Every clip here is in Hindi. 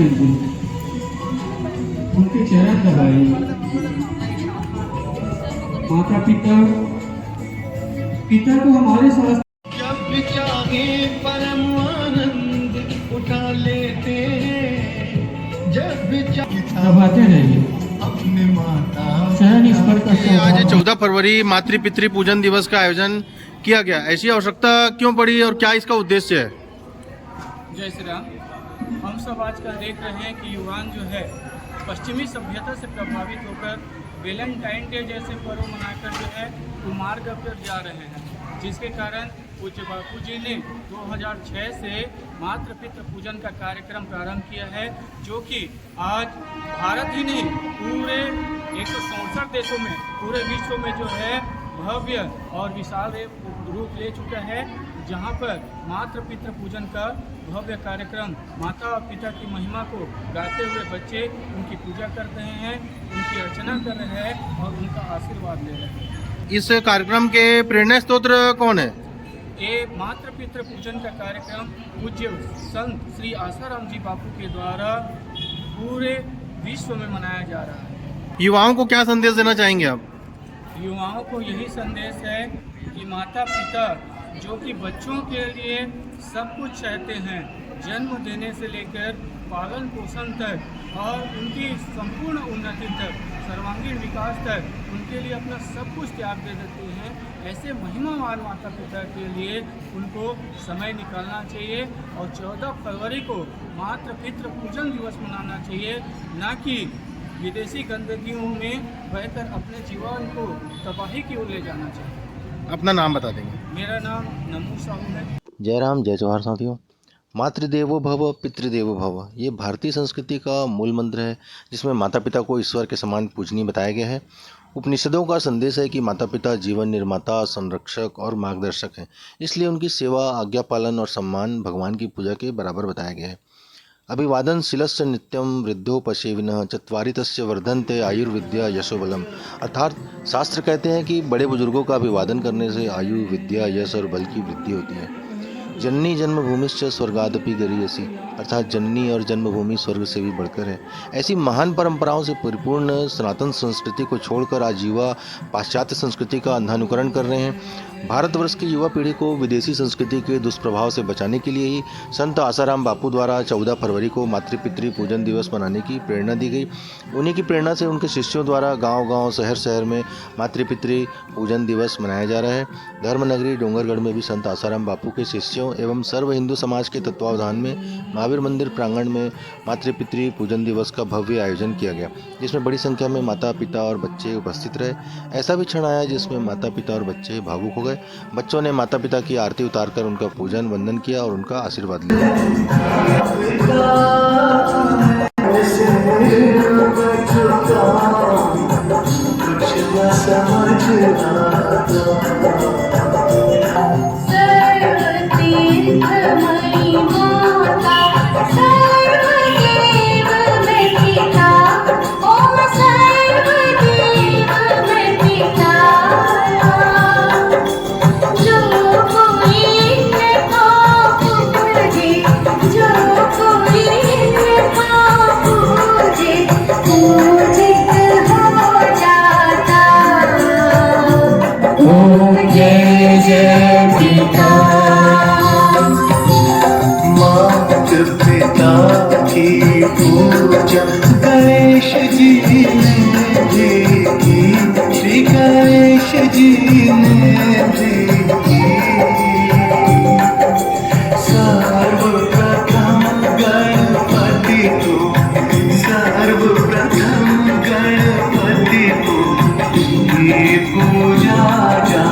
कीजिए, उनके चरण दबाइए। माता पिता पिता को हमारे साथ जब भी चाहे परम आनंद उठा लेते हैं, जब भी चाहे दबाते रहिए। अपने माता चरण स्पर्श का आज 14 फरवरी मातृ पितृ पूजन दिवस का आयोजन किया गया। ऐसी आवश्यकता क्यों पड़ी और क्या इसका उद्देश्य है? जय श्री राम। हम सब आजकल देख रहे हैं कि युवान जो है पश्चिमी सभ्यता से प्रभावित होकर वैलेंटाइन डे जैसे पर्व मनाकर जो है वो मार्ग पर जा रहे हैं, जिसके कारण पूज्य बापू जी ने 2006 से मातृ पितृ पूजन का कार्यक्रम प्रारंभ किया है, जो कि आज भारत ही नहीं पूरे 164 देशों में, पूरे विश्व में जो है भव्य और विशाल रूप ले चुका है, जहां पर मातृ पितृ पूजन का भव्य कार्यक्रम माता और पिता की महिमा को गाते हुए बच्चे उनकी पूजा कर रहे हैं, उनकी अर्चना कर रहे हैं और उनका आशीर्वाद ले रहे हैं। इस कार्यक्रम के प्रेरणा स्रोत कौन है? ये मातृ पितृ पूजन का कार्यक्रम पूज्य संत श्री आसाराम जी बापू के द्वारा पूरे विश्व में मनाया जा रहा है। युवाओं को क्या संदेश देना चाहेंगे आप? युवाओं को यही संदेश है कि माता पिता जो कि बच्चों के लिए सब कुछ चाहते हैं, जन्म देने से लेकर पालन पोषण तक और उनकी संपूर्ण उन्नति तक, सर्वांगीण विकास तक उनके लिए अपना सब कुछ त्याग दे देते हैं। ऐसे महिमावान माता पिता के लिए उनको समय निकालना चाहिए और 14 फरवरी को मातृ पितृ पूजन दिवस मनाना चाहिए, ना कि विदेशी गंदगियों में बहकर अपने जीवन को तबाही की ओर ले जाना चाहिए। अपना नाम बता देंगे? मेरा नाम नमू साहू है। जय राम जय जवाहर साथियों। मातृदेवो भव पितृदेवो भव ये भारतीय संस्कृति का मूल मंत्र है, जिसमें माता पिता को ईश्वर के समान पूजनीय बताया गया है। उपनिषदों का संदेश है कि माता पिता जीवन निर्माता, संरक्षक और मार्गदर्शक हैं, इसलिए उनकी सेवा, आज्ञा पालन और सम्मान भगवान की पूजा के बराबर बताया गया है। अभिवादन शिलस्य नित्यम वृद्धोपसेविनः चत्वारि तस्य वर्धन्ते आयुर्विद्या यशोबलम। अर्थात शास्त्र कहते हैं कि बड़े बुजुर्गों का अभिवादन करने से आयु, विद्या, यश और बल की वृद्धि होती है। जननी जन्मभूमिश्च स्वर्गादपि गरीयसी, अर्थात जननी और जन्मभूमि स्वर्ग से भी बढ़कर है। ऐसी महान परंपराओं से परिपूर्ण सनातन संस्कृति को छोड़कर आज युवा पाश्चात्य संस्कृति का अंधानुकरण कर रहे हैं। भारतवर्ष की युवा पीढ़ी को विदेशी संस्कृति के दुष्प्रभाव से बचाने के लिए ही संत आसाराम बापू द्वारा 14 फरवरी को मातृ पितृ पूजन दिवस मनाने की प्रेरणा दी गई। उन्हीं की प्रेरणा से उनके शिष्यों द्वारा गांव-गांव, शहर-शहर में मातृ पितृ पूजन दिवस मनाया जा रहा है। धर्मनगरी डोंगरगढ़ में भी संत आसाराम बापू के शिष्यों एवं सर्व हिंदू समाज के तत्वावधान में महावीर मंदिर प्रांगण में मातृ पितृ पूजन दिवस का भव्य आयोजन किया गया, जिसमें बड़ी संख्या में माता पिता और बच्चे उपस्थित रहे। ऐसा भी क्षण आया जिसमें माता पिता और बच्चे भावुक हो गए। बच्चों ने माता पिता की आरती उतारकर उनका पूजन वंदन किया और उनका आशीर्वाद लिया। गणेश जी ने भी की, श्री गणेश जी ने भी की। सर्वप्रथम गणपति को, सर्वप्रथम गणपति को ये पूजा जा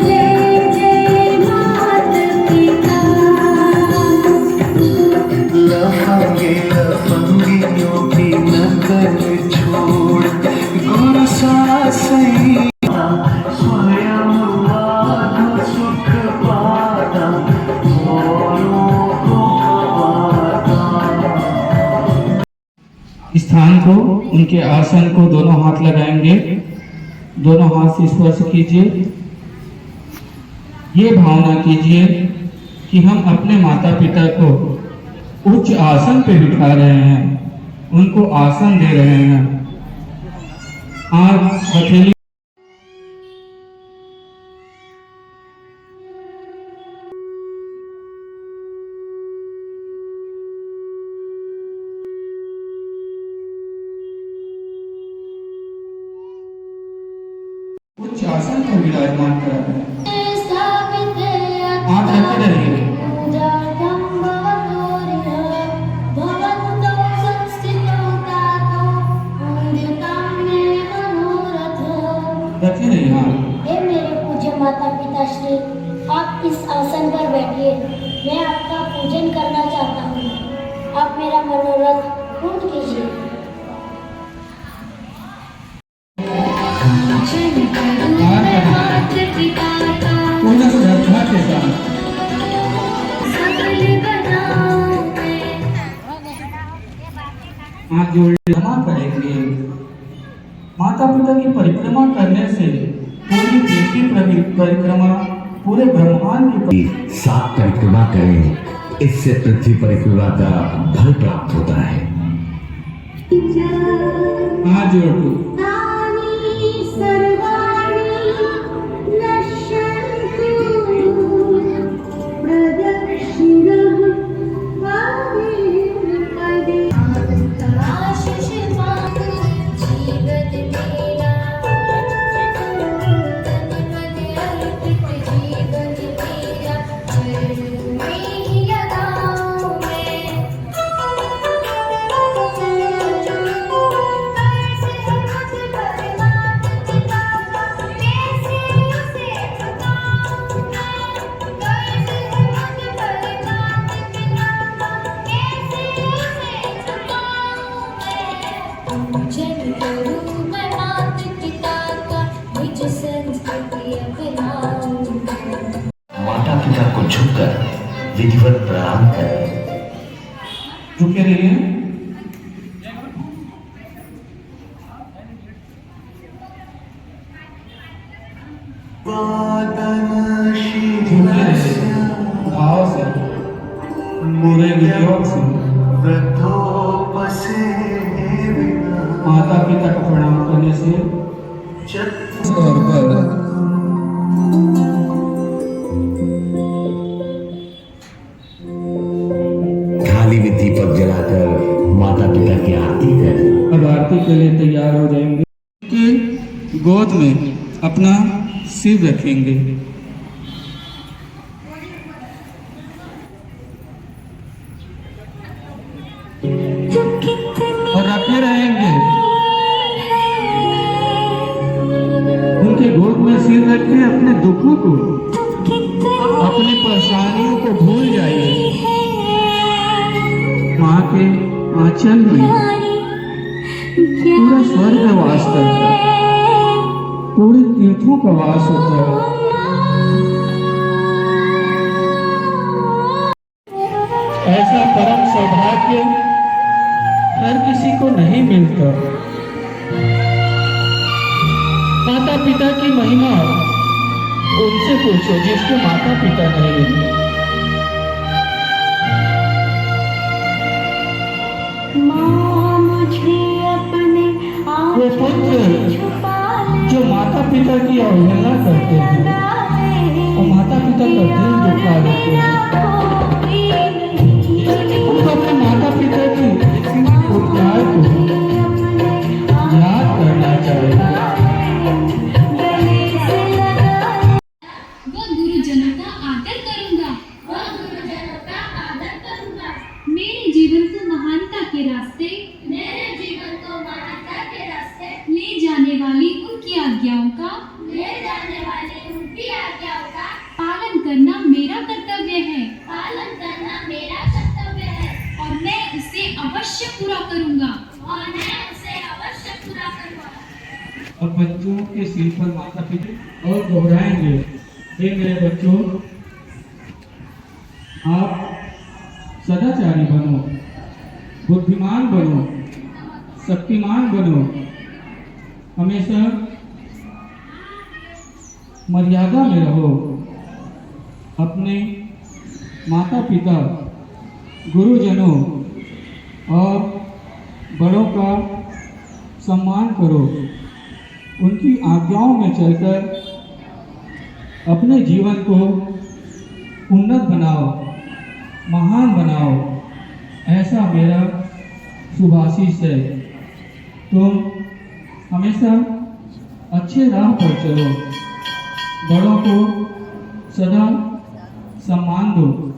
Yeah. स्थान को, उनके आसन को दोनों हाथ लगाएंगे, दोनों हाथ से स्पर्श कीजिए। ये भावना कीजिए कि हम अपने माता पिता को उच्च आसन पे बिठा रहे हैं, उनको आसन दे रहे हैं। आज हथेली उच्च आसन पर विराजमान करा है। आप रखे रहिए। रखे रहिए। हाँ। हे मेरे पूज्य माता पिता श्री, आप इस आसन पर बैठिए। मैं आपका पूजन करना चाहता हूँ। आप मेरा मनोरथ पूर्ण कीजिए। पूर्ण श्रद्धा के साथ हाथ जोड़ क्षमा करेंगे। माता पिता की परिक्रमा करने से पूरी पृथ्वी परिक्रमा, पूरे ब्रह्मांड की 7 परिक्रमा करें, इससे पृथ्वी परिक्रमा का फल प्राप्त होता है। हाथ जोड़ माता पिता को झुककर विधिवत प्रणाम करें। झुके रहिए। भाव से, पूरे वियोग से माता पिता को प्रणाम करने से थाली में दीपक जलाकर माता पिता की आरती करें। अब आरती के लिए तैयार हो जाएंगे। कि गोद में अपना सिर रखेंगे और रखे रहेंगे। उनके गोद में सिर रख के अपने दुखों को, अपनी परेशानियों को भूल जाइए। माँ के आंचल में पूरा स्वर्ग वास करता है, पूरे तीर्थों का वास होता है। ऐसा परम सौभाग्य हर किसी को नहीं मिलता। माता पिता की महिमा उनसे पूछो जिसके माता पिता नहीं है। वो पुत्र जो माता पिता की अवहेलना करते हैं और माता पिता का दिल दुखा देते हैं, उनको अपने माता पिता की उपकार को याद करना चाहिए। वो गुरुजनों का आदर करूंगा, मेरे जीवन को महानता के रास्ते ले जाने वाली उनकी आज्ञाओं का पालन करना मेरा कर्तव्य है और मैं उसे अवश्य पूरा करूंगा। अब बच्चों के सिर पर माता पिता और दोहराएंगे, हे मेरे बच्चों, आप सदाचारी बनो, बुद्धिमान बनो, शक्तिमान बनो, हमेशा मर्यादा में रहो, अपने माता पिता, गुरुजनों और बड़ों का सम्मान करो, उनकी आज्ञाओं में चलकर अपने जीवन को उन्नत बनाओ, महान बनाओ, ऐसा मेरा शुभाशीष है। तुम हमेशा अच्छे राह पर चलो, बड़ों को सदा सम्मान दो।